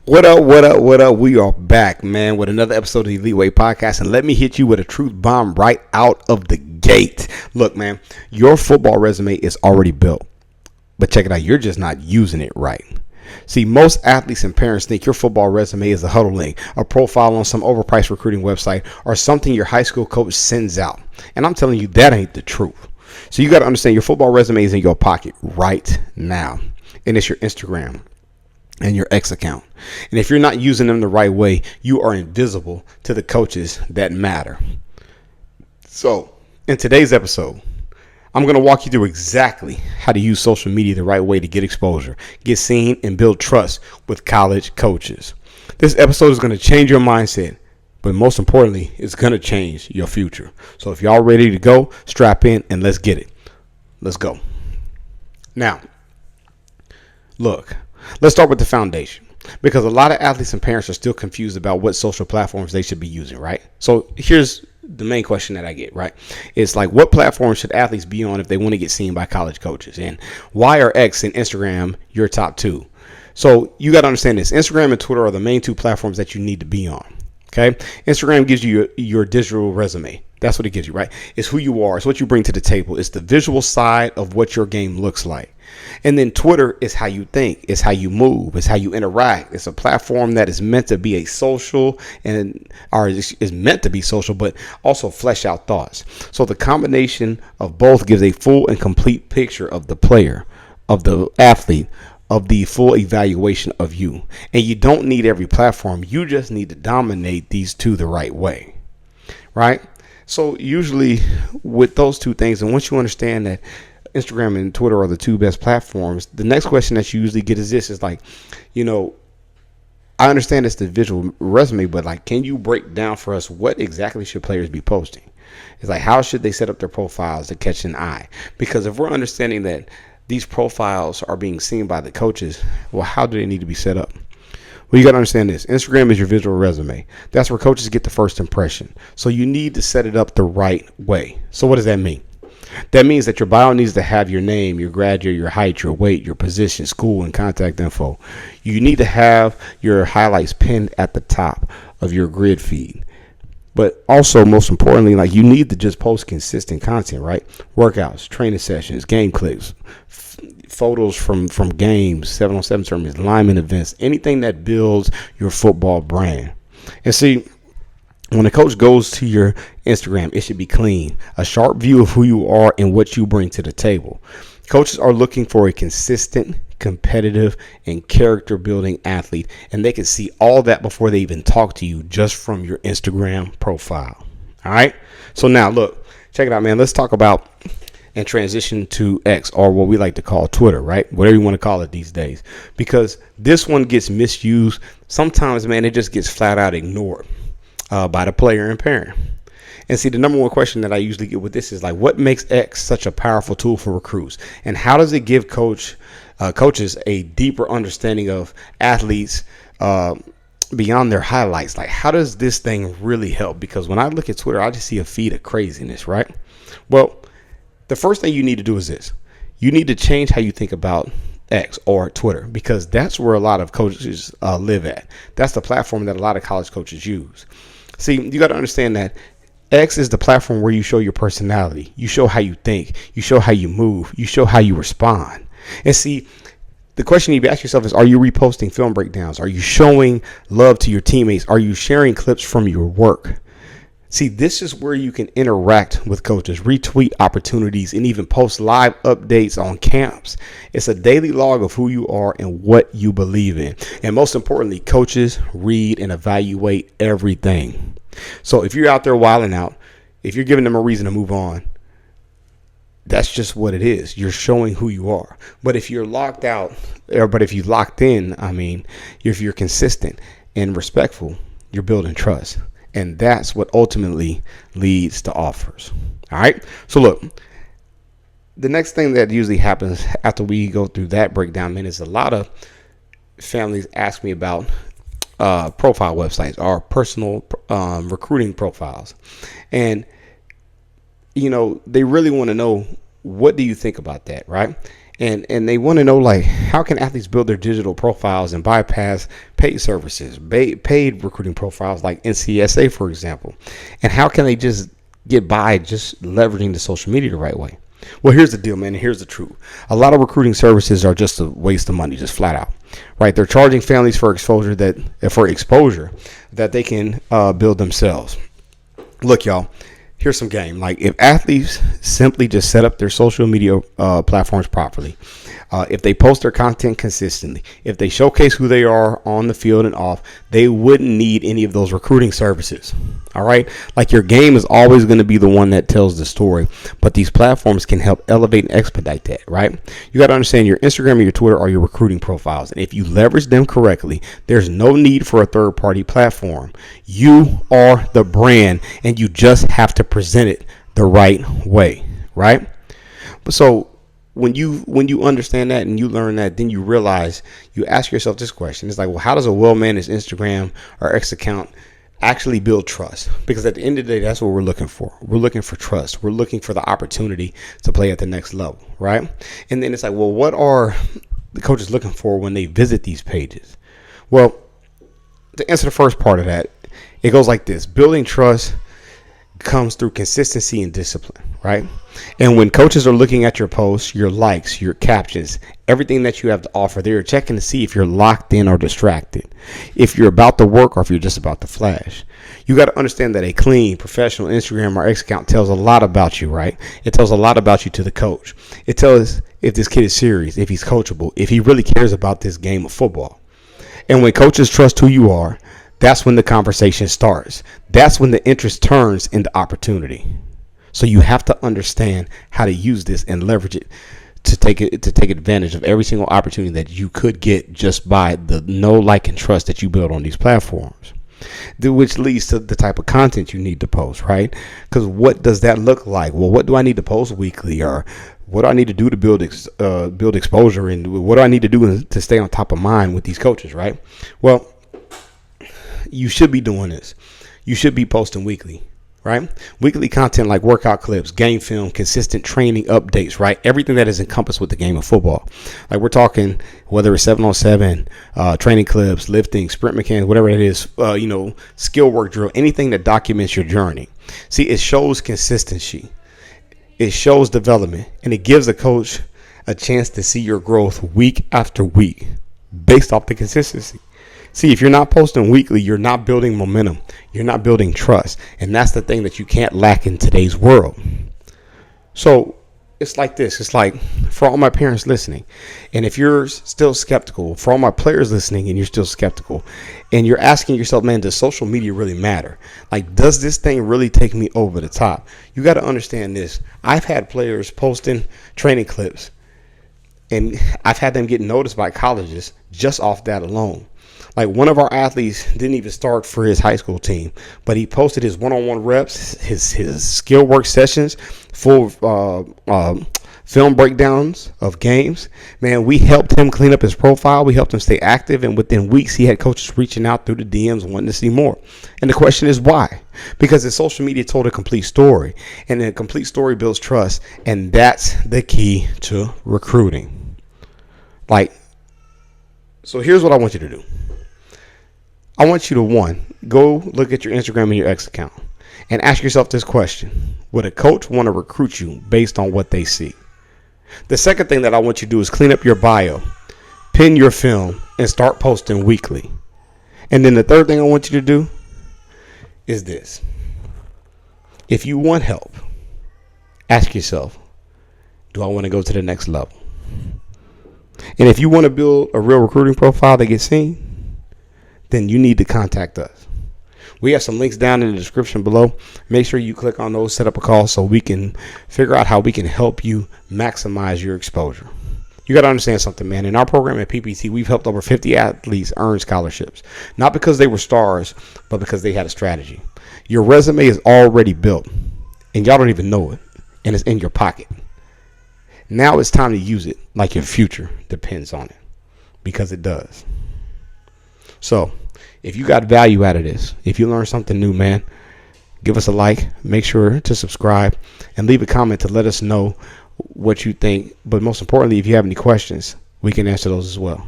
What up, what up, what up? We are back, man, with another episode of the Elite Way Podcast. And let me hit you with a truth bomb right out of the gate. Look, man, your football resume is already built. But check it out, you're just not using it right. See, most athletes and parents think your football resume is a huddle link, a profile on some overpriced recruiting website, or something your high school coach sends out. And I'm telling you, that ain't the truth. So you got to understand your football resume is in your pocket right now. And it's your Instagram and your X account. And if you're not using them the right way, you are invisible to the coaches that matter. So in today's episode, I'm going to walk you through exactly how to use social media the right way to get exposure, get seen, and build trust with college coaches. This episode is going to change your mindset, but most importantly, it's going to change your future. So if y'all ready to go, strap in and let's get it. Let's go. Now, look, let's start with the foundation, because a lot of athletes and parents are still confused about what social platforms they should be using, right? So here's the main question that I get, right? It's like, what platform should athletes be on if they want to get seen by college coaches? And why are X and Instagram your top two? So you got to understand this. Instagram and Twitter are the main two platforms that you need to be on. Okay. Instagram gives you your digital resume. That's what it gives you, right? It's who you are. It's what you bring to the table. It's the visual side of what your game looks like. And then Twitter is how you think. It's how you move. It's how you interact. It's a platform that is meant to be is meant to be social, but also flesh out thoughts. So the combination of both gives a full and complete picture of the player, of the athlete, of the full evaluation of you. And you don't need every platform. You just need to dominate these two the right way, right? So usually with those two things, and once you understand that Instagram and Twitter are the two best platforms, the next question that you usually get is this: is like, I understand it's the visual resume, but like, can you break down for us what exactly should players be posting? It's like, how should they set up their profiles to catch an eye? Because if we're understanding that these profiles are being seen by the coaches, well, how do they need to be set up? Well, you got to understand this. Instagram is your visual resume. That's where coaches get the first impression. So you need to set it up the right way. So what does that mean? That means that your bio needs to have your name, your grad year, your height, your weight, your position, school, and contact info. You need to have your highlights pinned at the top of your grid feed. But also, most importantly, like, you need to just post consistent content, right? Workouts, training sessions, game clips, photos from games, 7-on-7 tournaments, lineman events, anything that builds your football brand. And see, when a coach goes to your Instagram, it should be clean, a sharp view of who you are and what you bring to the table. Coaches are looking for a consistent, competitive, and character building athlete, and they can see all that before they even talk to you just from your Instagram profile. All right. So now look, check it out, man. Let's talk about and transition to X, or what we like to call Twitter, right? Whatever you want to call it these days, because this one gets misused. Sometimes, man, it just gets flat out ignored by the player and parent. And see, the number one question that I usually get with this is like, what makes X such a powerful tool for recruits? And how does it give coaches a deeper understanding of athletes beyond their highlights? Like, how does this thing really help? Because when I look at Twitter, I just see a feed of craziness, right? Well, the first thing you need to do is this. You need to change how you think about X or Twitter, because that's where a lot of coaches live at. That's the platform that a lot of college coaches use. See, you got to understand that X is the platform where you show your personality. You show how you think. You show how you move. You show how you respond. And see, the question you need to ask yourself is, are you reposting film breakdowns? Are you showing love to your teammates? Are you sharing clips from your work? See, this is where you can interact with coaches, retweet opportunities, and even post live updates on camps. It's a daily log of who you are and what you believe in. And most importantly, coaches read and evaluate everything. So if you're out there wilding out, if you're giving them a reason to move on, that's just what it is. You're showing who you are. But if you're locked out, if you locked in, if you're consistent and respectful, you're building trust. And that's what ultimately leads to offers. All right. So look, the next thing that usually happens after we go through that breakdown, man, is a lot of families ask me about profile websites or personal recruiting profiles. And, they really want to know, what do you think about that? Right. And they want to know, like, how can athletes build their digital profiles and bypass paid services, paid recruiting profiles like NCSA, for example, and how can they just get by just leveraging the social media the right way? Well, here's the deal, man, and here's the truth. A lot of recruiting services are just a waste of money, just flat out, right? They're charging families for exposure that they can build themselves. Look, y'all, here's some game. Like, if athletes simply just set up their social media platforms properly, if they post their content consistently, if they showcase who they are on the field and off, they wouldn't need any of those recruiting services. All right. Like, your game is always going to be the one that tells the story, but these platforms can help elevate and expedite that. Right. You got to understand, your Instagram and your Twitter are your recruiting profiles. And if you leverage them correctly, there's no need for a third party platform. You are the brand, and you just have to present it the right way. Right. So when you understand that and you learn that, then you realize, you ask yourself this question. It's like, well, how does a well-managed Instagram or X account actually build trust? Because at the end of the day, that's what we're looking for. We're looking for trust. We're looking for the opportunity to play at the next level, right? And then it's like, well, what are the coaches looking for when they visit these pages? Well, to answer the first part of that, it goes like this. Building trust comes through consistency and discipline, right? And when coaches are looking at your posts, your likes, your captions, everything that you have to offer, they're checking to see if you're locked in or distracted, if you're about to work or if you're just about to flash. You got to understand that a clean, professional Instagram or X account tells a lot about you, right? It tells a lot about you to the coach. It tells if this kid is serious, if he's coachable, if he really cares about this game of football. And when coaches trust who you are, that's when the conversation starts. That's when the interest turns into opportunity. So you have to understand how to use this and leverage it to take advantage of every single opportunity that you could get just by the know, like, and trust that you build on these platforms. Which leads to the type of content you need to post, right? Because what does that look like? Well, what do I need to post weekly, or what do I need to do to build exposure, and what do I need to do to stay on top of mind with these coaches, right? Well, you should be doing this. You should be posting weekly, right? Weekly content like workout clips, game film, consistent training updates, right? Everything that is encompassed with the game of football. Like, we're talking whether it's 7-on-7, training clips, lifting, sprint mechanics, whatever it is, skill work drill, anything that documents your journey. See, it shows consistency. It shows development, and it gives a coach a chance to see your growth week after week based off the consistency. See, if you're not posting weekly, you're not building momentum. You're not building trust. And that's the thing that you can't lack in today's world. So it's like this. It's like, for all my parents listening, and if you're still skeptical, for all my players listening and you're still skeptical, and you're asking yourself, man, does social media really matter? Like, does this thing really take me over the top? You got to understand this. I've had players posting training clips, and I've had them get noticed by colleges just off that alone. Like, one of our athletes didn't even start for his high school team, but he posted his one-on-one reps, his skill work sessions, full film breakdowns of games. Man, we helped him clean up his profile. We helped him stay active, and within weeks, he had coaches reaching out through the DMs wanting to see more. And the question is why? Because his social media told a complete story, and a complete story builds trust, and that's the key to recruiting. So here's what I want you to do. I want you to, one, go look at your Instagram and your X account and ask yourself this question. Would a coach want to recruit you based on what they see? The second thing that I want you to do is clean up your bio, pin your film, and start posting weekly. And then the third thing I want you to do is this. If you want help, ask yourself, do I want to go to the next level? And if you want to build a real recruiting profile that gets seen, then you need to contact us. We have some links down in the description below. Make sure you click on those, set up a call so we can figure out how we can help you maximize your exposure. You got to understand something, man. In our program at PPT, we've helped over 50 athletes earn scholarships, not because they were stars, but because they had a strategy. Your resume is already built, and y'all don't even know it, and it's in your pocket. Now it's time to use it like your future depends on it, because it does. So if you got value out of this, if you learned something new, man, give us a like, make sure to subscribe, and leave a comment to let us know what you think. But most importantly, if you have any questions, we can answer those as well.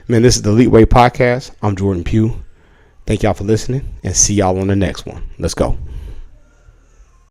Man, this is the Elite Way Podcast. I'm Jordan Pugh. Thank y'all for listening, and see y'all on the next one. Let's go.